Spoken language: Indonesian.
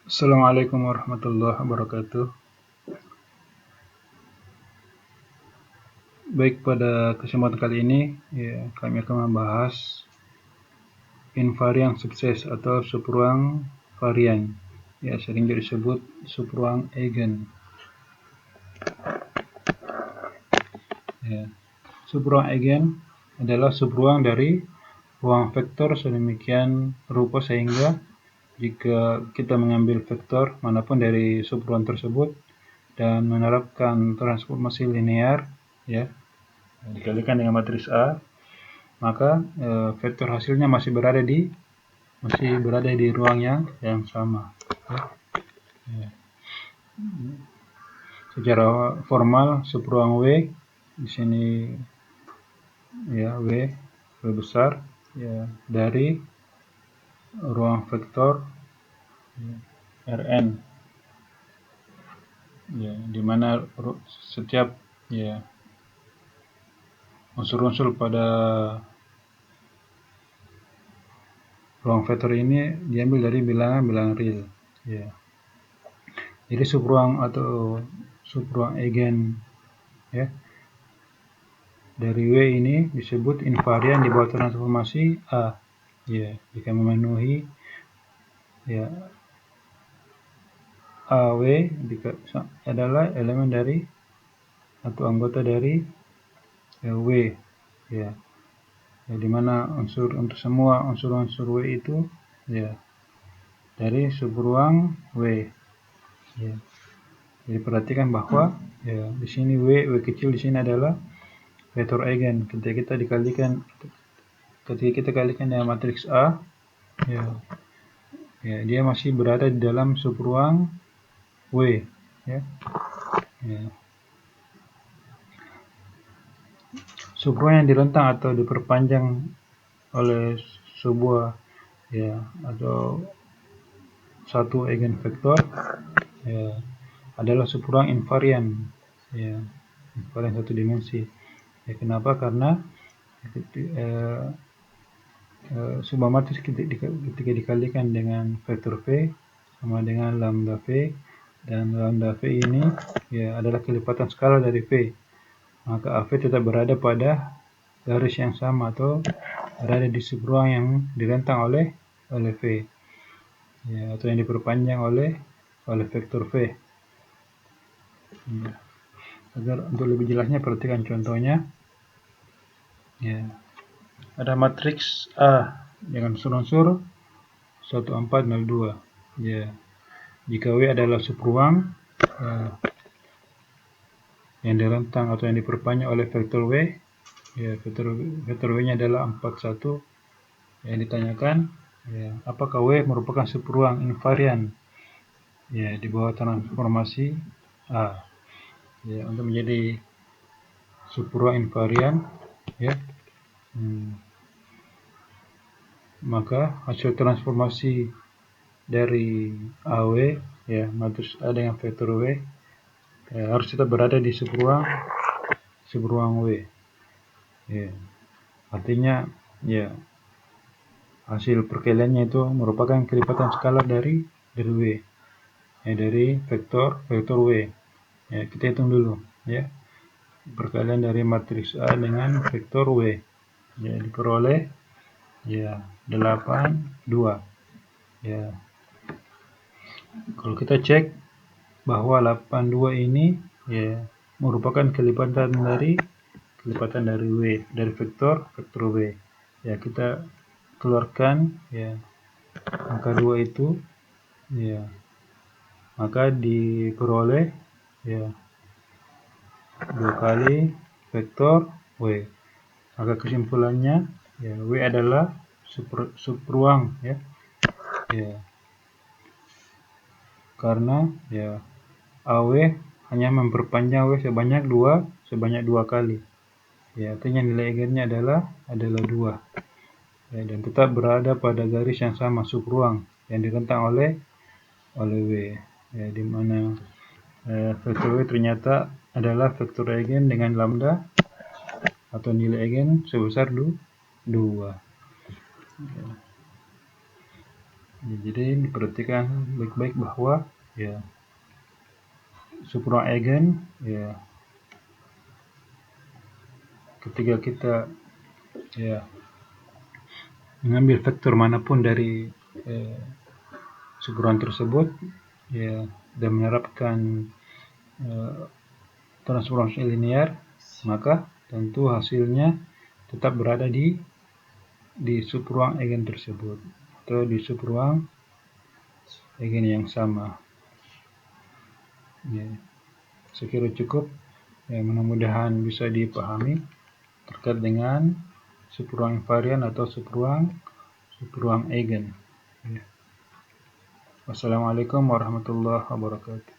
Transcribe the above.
Assalamualaikum warahmatullahi wabarakatuh. Baik, pada kesempatan kali ini kami akan membahas invariant sukses atau subruang varian. Sering disebut subruang eigen. Subruang eigen adalah subruang dari ruang vektor sedemikian rupa sehingga jika kita mengambil vektor manapun dari subruang tersebut dan menerapkan transformasi linear, dikalikan dengan matriks A, maka vektor hasilnya masih berada di ruang yang sama. Secara formal subruang W di sini W besar dari ruang vektor Rn, di mana setiap unsur-unsur pada ruang vektor ini diambil dari bilangan real. Jadi subruang atau subruang eigen dari W ini disebut invarian di bawah transformasi A. Jika memenuhi AW adalah elemen dari atau anggota dari W, di mana untuk semua unsur-unsur W itu dari subruang W. Jadi perhatikan bahwa di sini W kecil di sini adalah vektor eigen. Ketika kita kalikan dengan matriks A, dia masih berada di dalam subruang W. Subruang yang direntang atau diperpanjang oleh sebuah atau satu eigenvektor adalah subruang invarian, invarian satu dimensi. Kenapa? Karena sebuah matriks ketika dikalikan dengan vektor V sama dengan lambda V, dan lambda V ini adalah kelipatan skala dari V, maka AV tetap berada pada garis yang sama atau berada di subruang yang direntang oleh V, atau yang diperpanjang oleh vektor V. Agar untuk lebih jelasnya perhatikan contohnya. Ada matriks A dengan unsur-unsur 1, 4, 0, 2. Jika W adalah subruang yang direntang atau yang diperpanjang oleh vektor W, vektor W nya adalah 4, 1. Yang ditanyakan, apakah W merupakan subruang invarian di bawah transformasi A. Untuk menjadi subruang invarian, maka hasil transformasi dari AW, matriks A dengan vektor W, harus tetap berada di subruang W. Artinya hasil perkaliannya itu merupakan kelipatan skalar dari W, dari vektor W. Kita hitung dulu, perkalian dari matriks A dengan vektor W, diperoleh 8, 2. Kalau kita cek bahwa 82 ini merupakan kelipatan dari W, dari vektor W. Kita keluarkan angka 2 itu, maka diperoleh 2 kali vektor W. Maka kesimpulannya W adalah subruang, karena AW hanya memperpanjang W sebanyak 2 kali. Artinya nilai eigennya adalah 2. Dan tetap berada pada garis yang sama, subruang yang direntang oleh W, di mana vektor W ternyata adalah vektor eigen dengan lambda atau nilai eigen sebesar 2. Jadi diperhatikan baik-baik bahwa ya subruang eigen ya ketika kita ya mengambil vektor manapun dari subruang tersebut ya dan menerapkan transformasi linear, maka tentu hasilnya tetap berada di subruang eigen tersebut atau di subruang eigen yang sama. Ya, saya kira cukup. Ya, mudah-mudahan bisa dipahami terkait dengan subruang invarian atau subruang eigen. Ya. Wassalamualaikum warahmatullahi wabarakatuh.